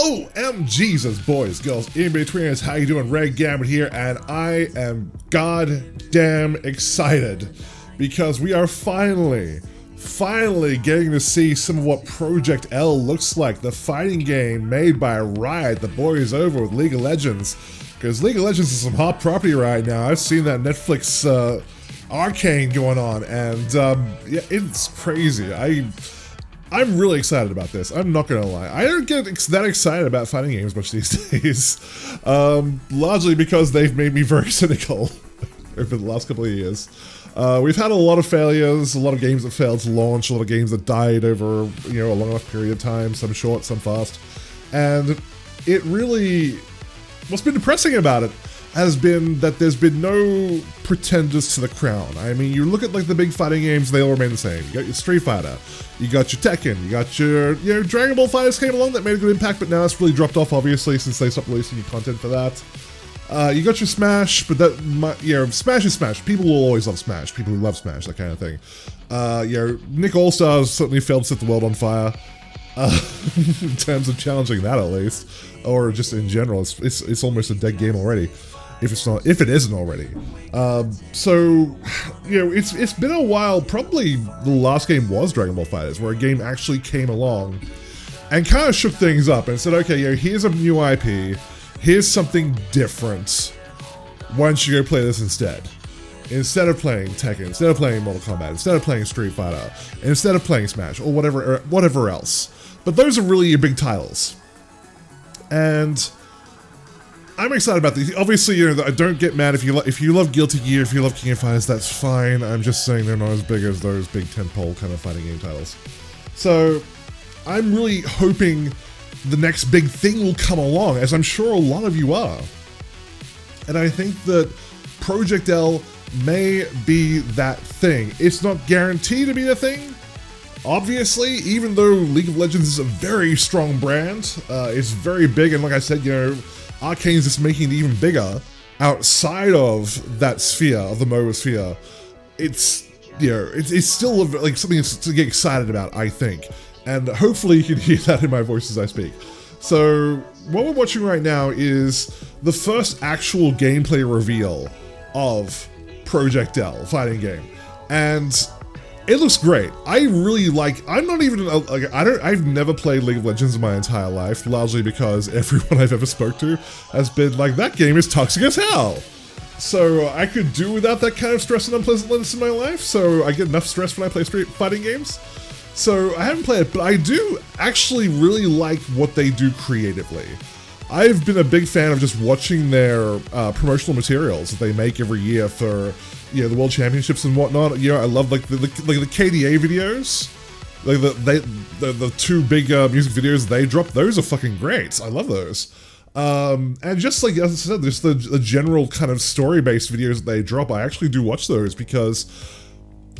OMGs, boys, girls, in-betweeners, how you doing? Red Gambit here, and I am goddamn excited because we are finally getting to see some of what Project L looks like, the fighting game made by Riot, the boys over with League of Legends, because League of Legends is some hot property right now. I've seen that Netflix Arcane going on, and yeah, it's crazy. I'm really excited about this. I'm not gonna lie. I don't get that excited about fighting games much these days. Largely because they've made me very cynical over the last couple of years. We've had a lot of failures, a lot of games that failed to launch, a lot of games that died over, you know, a long enough period of time, some short, some fast. And it really, what's been depressing about it has been that there's been no pretenders to the crown. I mean, you look at like the big fighting games, they all remain the same. You got your Street Fighter, you got your Tekken, you got your, you know, Dragon Ball FighterZ came along that made a good impact, but now it's really dropped off, obviously, since they stopped releasing new content for that. You got your Smash, but that, you know, Smash is Smash. People will always love Smash. People who love Smash, that kind of thing. You know, Nick All-Stars certainly failed to set the world on fire. In terms of challenging that, at least, or just in general, it's almost a dead game already. If it isn't already. So, you know, it's been a while. Probably the last game was Dragon Ball FighterZ, where a game actually came along and kind of shook things up and said, okay, you know, here's a new IP, here's something different. Why don't you go play this instead? Instead of playing Tekken, instead of playing Mortal Kombat, instead of playing Street Fighter, instead of playing Smash or whatever else. But those are really your big titles, and I'm excited about these. Obviously, you know, I don't get mad if you love Guilty Gear, if you love King of Fighters, that's fine. I'm just saying they're not as big as those big tentpole kind of fighting game titles. So I'm really hoping the next big thing will come along, as I'm sure a lot of you are. And I think that Project L may be that thing. It's not guaranteed to be the thing, obviously, even though League of Legends is a very strong brand. It's very big, and like I said, you know, Arcane's just making it even bigger outside of that sphere, of the MOBA sphere. It's, you know, it's still like something to get excited about, I think. And hopefully you can hear that in my voice as I speak. So what we're watching right now is the first actual gameplay reveal of Project L fighting game. And it looks great. I really like, I'm not even, like, I've never played League of Legends in my entire life, largely because everyone I've ever spoke to has been like, that game is toxic as hell. So I could do without that kind of stress and unpleasantness in my life, so I get enough stress when I play street fighting games. So I haven't played it, but I do actually really like what they do creatively. I've been a big fan of just watching their promotional materials that they make every year for, you know, the World Championships and whatnot. You know, I love like the KDA videos, like the two big music videos they drop. Those are fucking great. I love those. And just like, as I said, just the general kind of story-based videos that they drop, I actually do watch those because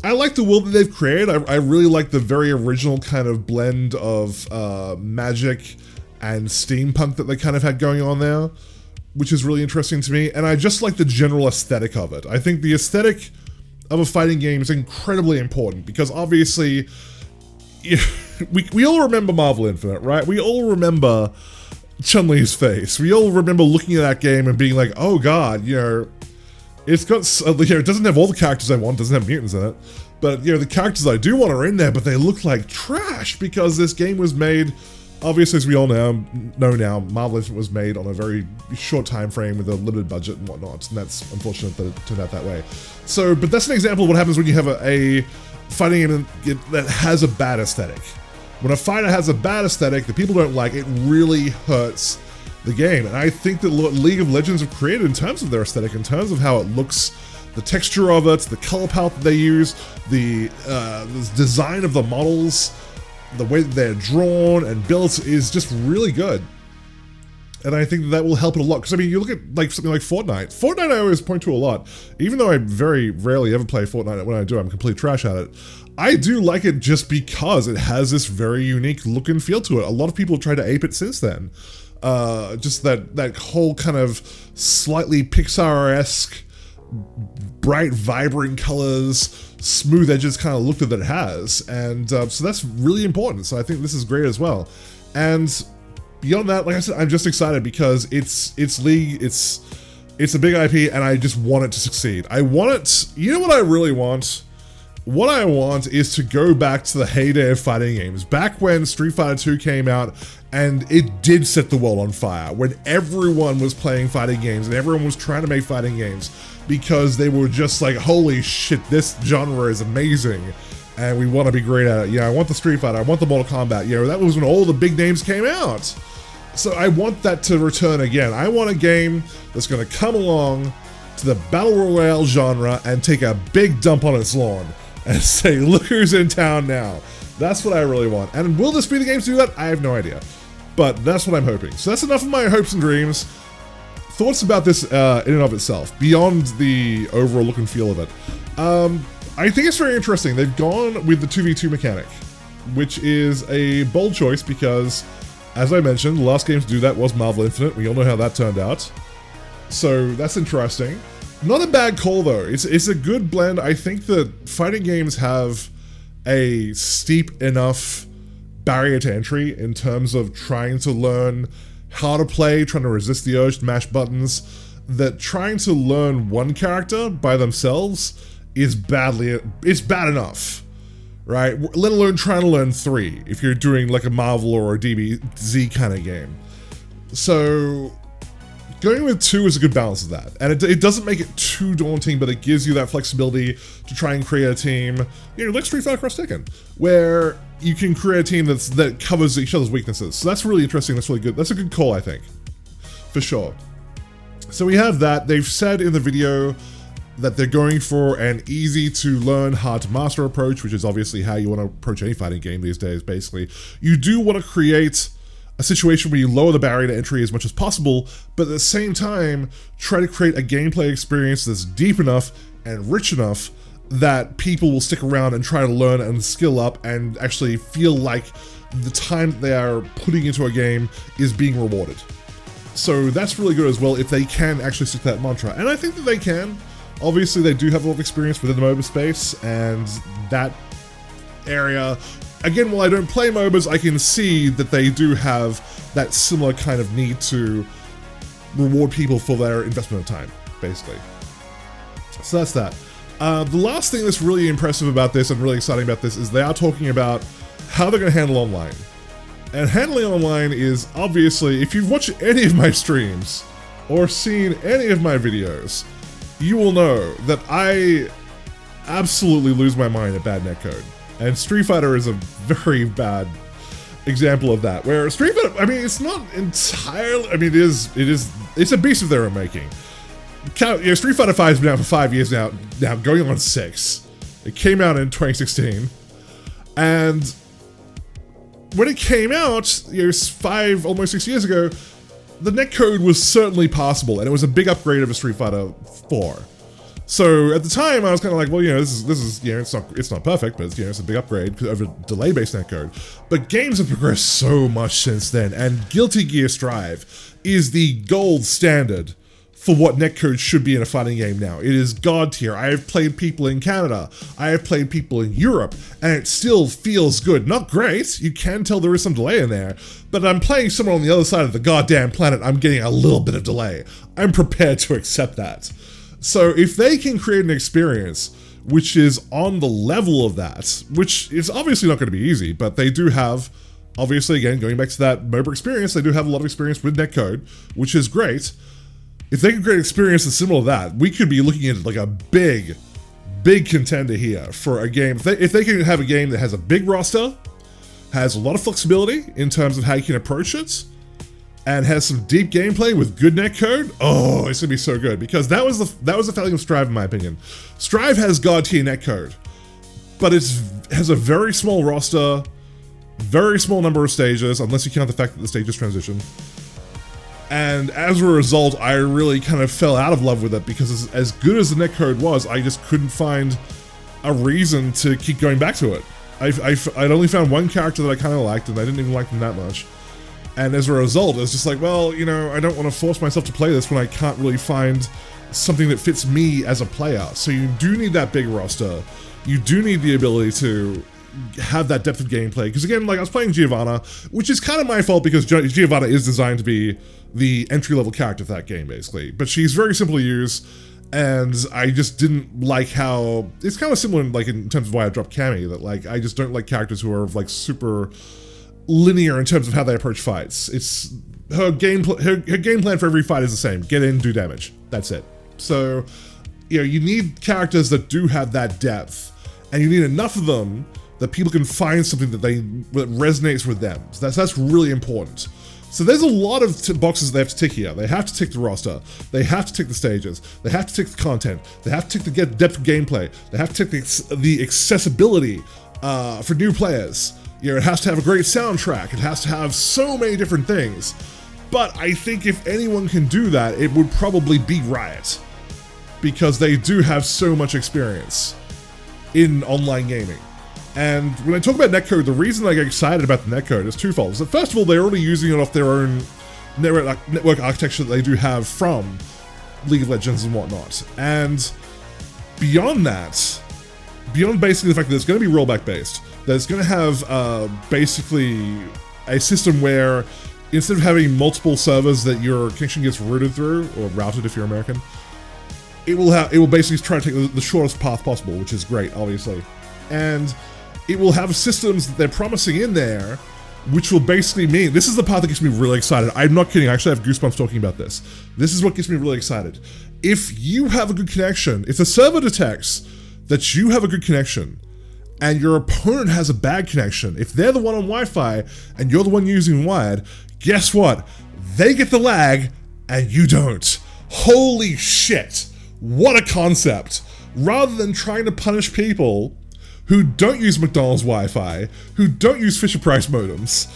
I like the world that they've created. I really like the very original kind of blend of magic and steampunk that they kind of had going on there, which is really interesting to me. And I just like the general aesthetic of it. I think the aesthetic of a fighting game is incredibly important because obviously, we all remember Marvel Infinite, right? We all remember Chun-Li's face. We all remember looking at that game and being like, oh god, you know, it's got, you know, it doesn't have all the characters I want, doesn't have mutants in it, but, you know, the characters I do want are in there, but they look like trash because this game was made, obviously, as we all know now, Marvel Infinite was made on a very short time frame with a limited budget and whatnot, and that's unfortunate that it turned out that way. So, but that's an example of what happens when you have a fighting game that has a bad aesthetic. When a fighter has a bad aesthetic that people don't like, it really hurts the game. And I think that what League of Legends have created in terms of their aesthetic, in terms of how it looks, the texture of it, the color palette that they use, the design of the models, the way that they're drawn and built is just really good. And I think that will help it a lot. Because, I mean, you look at like something like Fortnite. Fortnite I always point to a lot. Even though I very rarely ever play Fortnite, when I do, I'm complete trash at it. I do like it just because it has this very unique look and feel to it. A lot of people have tried to ape it since then. Just that whole kind of slightly Pixar-esque, bright, vibrant colors, smooth edges kind of look that it has. And so that's really important. So I think this is great as well. And beyond that, like I said, I'm just excited because it's League, it's a big IP, and I just want it to succeed. I want it, you know what I really want? What I want is to go back to the heyday of fighting games, back when Street Fighter 2 came out and it did set the world on fire, when everyone was playing fighting games and everyone was trying to make fighting games because they were just like, holy shit, this genre is amazing and we want to be great at it. Yeah, I want the Street Fighter, I want the Mortal Kombat, you know, that was when all the big names came out. So I want that to return again. I want a game that's going to come along to the Battle Royale genre and take a big dump on its lawn and say, look who's in town now. That's what I really want. And will this be the game to do that? I have no idea. But that's what I'm hoping. So that's enough of my hopes and dreams. Thoughts about this in and of itself, beyond the overall look and feel of it. I think it's very interesting. They've gone with the 2v2 mechanic, which is a bold choice because, as I mentioned, the last game to do that was Marvel Infinite. We all know how that turned out. So that's interesting. Not a bad call though. It's a good blend. I think that fighting games have a steep enough barrier to entry in terms of trying to learn how to play, trying to resist the urge to mash buttons, that trying to learn one character by themselves is bad enough, right? Let alone trying to learn 3 if you're doing like a Marvel or a DBZ kind of game. So going with 2 is a good balance of that, and it doesn't make it too daunting, but it gives you that flexibility to try and create a team, you know, like Street Fighter Cross Tekken, where you can create a team that covers each other's weaknesses. So that's really interesting. That's really good. That's a good call, I think, for sure. So we have that. They've said in the video that they're going for an easy to learn, hard to master approach, which is obviously how you want to approach any fighting game these days. Basically, you do want to create a situation where you lower the barrier to entry as much as possible, but at the same time, try to create a gameplay experience that's deep enough and rich enough that people will stick around and try to learn and skill up and actually feel like the time that they are putting into a game is being rewarded. So that's really good as well if they can actually stick to that mantra, and I think that they can. Obviously, they do have a lot of experience within the MOBA space, and that area, again, while I don't play MOBAs, I can see that they do have that similar kind of need to reward people for their investment of time, basically. So that's that. The last thing that's really impressive about this and really exciting about this is they are talking about how they're going to handle online. And handling online is obviously, if you've watched any of my streams or seen any of my videos, you will know that I absolutely lose my mind at bad netcode. And Street Fighter is a very bad example of that, where Street Fighter, I mean, it's not entirely, I mean, it's a beast of their own making. You know, Street Fighter 5's been out for 5 years now going on 6. It came out in 2016, and when it came out, you know, almost 6 years ago, the netcode was certainly passable, and it was a big upgrade over Street Fighter 4. So at the time, I was kind of like, well, you know, this is, you know, it's not perfect, but it's, you know, it's a big upgrade over delay-based netcode. But games have progressed so much since then, and Guilty Gear Strive is the gold standard for what netcode should be in a fighting game now. It is god tier. I have played people in Canada, I have played people in Europe, and it still feels good. Not great, you can tell there is some delay in there, but I'm playing someone on the other side of the goddamn planet, I'm getting a little bit of delay. I'm prepared to accept that. So if they can create an experience which is on the level of that, which is obviously not going to be easy, but they do have, obviously, again, going back to that MOBA experience, they do have a lot of experience with netcode, which is great. If they can create an experience that's similar to that, we could be looking at like a big contender here for a game. If they can have a game that has a big roster, has a lot of flexibility in terms of how you can approach it, and has some deep gameplay with good netcode, oh, it's gonna be so good, because that was the failing of Strive, in my opinion. Strive has god tier netcode, but it has a very small roster, very small number of stages, unless you count the fact that the stages transition. And as a result, I really kind of fell out of love with it, because as good as the netcode was, I just couldn't find a reason to keep going back to it. I'd only found one character that I kind of liked, and I didn't even like them that much. And as a result, it's just like, well, you know, I don't want to force myself to play this when I can't really find something that fits me as a player. So you do need that big roster. You do need the ability to have that depth of gameplay. Because again, like I was playing Giovanna, which is kind of my fault because Giovanna is designed to be the entry-level character for that game, basically. But she's very simple to use, and I just didn't like how it's kind of similar, like in terms of why I dropped Cammy. That like I just don't like characters who are like super linear in terms of how they approach fights. It's her game plan for every fight is the same: get in, do damage. That's it. So, you know, you need characters that do have that depth, and you need enough of them that people can find something that resonates with them. So that's really important. So there's a lot of boxes they have to tick here. They have to tick the roster, they have to tick the stages, they have to tick the content, they have to tick the depth of gameplay, they have to tick the accessibility for new players. You know, it has to have a great soundtrack, it has to have so many different things. But I think if anyone can do that, it would probably be Riot, because they do have so much experience in online gaming. And when I talk about netcode, the reason I get excited about the netcode is twofold. So first of all, they're already using it off their own network architecture that they do have from League of Legends and whatnot. And beyond that, beyond basically the fact that it's going to be rollback based, that it's going to have basically a system where instead of having multiple servers that your connection gets routed through, or routed if you're American, it will basically try to take the shortest path possible, which is great, obviously. And it will have systems that they're promising in there, which will basically mean, this is the part that gets me really excited. I'm not kidding, I actually have goosebumps talking about this. This is what gets me really excited. If you have a good connection, if the server detects that you have a good connection, and your opponent has a bad connection, if they're the one on Wi-Fi, and you're the one using wired, guess what? They get the lag, and you don't. Holy shit, what a concept. Rather than trying to punish people who don't use McDonald's Wi-Fi, who don't use Fisher-Price modems,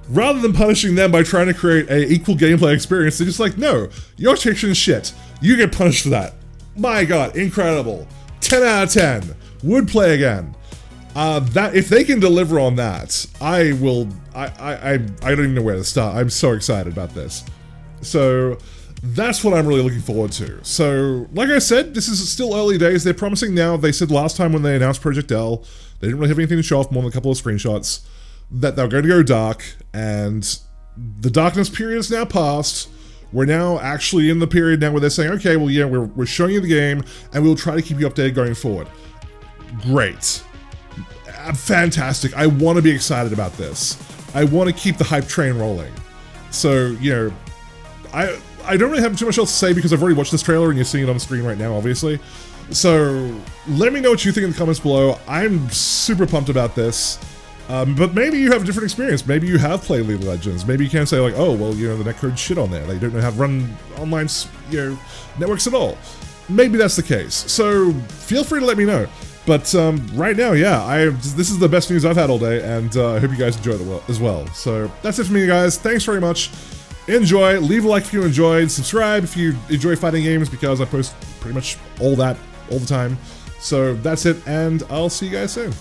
rather than punishing them by trying to create an equal gameplay experience, they're just like, no, your connection is shit. You get punished for that. My God, incredible. 10 out of 10. Would play again. That if they can deliver on that, I don't even know where to start. I'm so excited about this. So that's what I'm really looking forward to. So, like I said, this is still early days. They're promising now. They said last time when they announced Project L, they didn't really have anything to show off more than a couple of screenshots, that they were going to go dark, and the darkness period is now past. We're now actually in the period now where they're saying, okay, well, yeah, we're showing you the game, and we'll try to keep you updated going forward. Great. Fantastic. I want to be excited about this. I want to keep the hype train rolling. So, you know, I don't really have too much else to say because I've already watched this trailer and you're seeing it on the screen right now, obviously. So let me know what you think in the comments below. I'm super pumped about this. But maybe you have a different experience. Maybe you have played League of Legends. Maybe you can say like, oh, well, you know, the netcode shit on there. They don't know how to run online, you know, networks at all. Maybe that's the case. So feel free to let me know. But right now, yeah, this is the best news I've had all day, and I hope you guys enjoyed it as well. So that's it for me, guys. Thanks very much. Enjoy. Leave a like if you enjoyed. Subscribe if you enjoy fighting games, because I post pretty much all that all the time. So that's it, and I'll see you guys soon.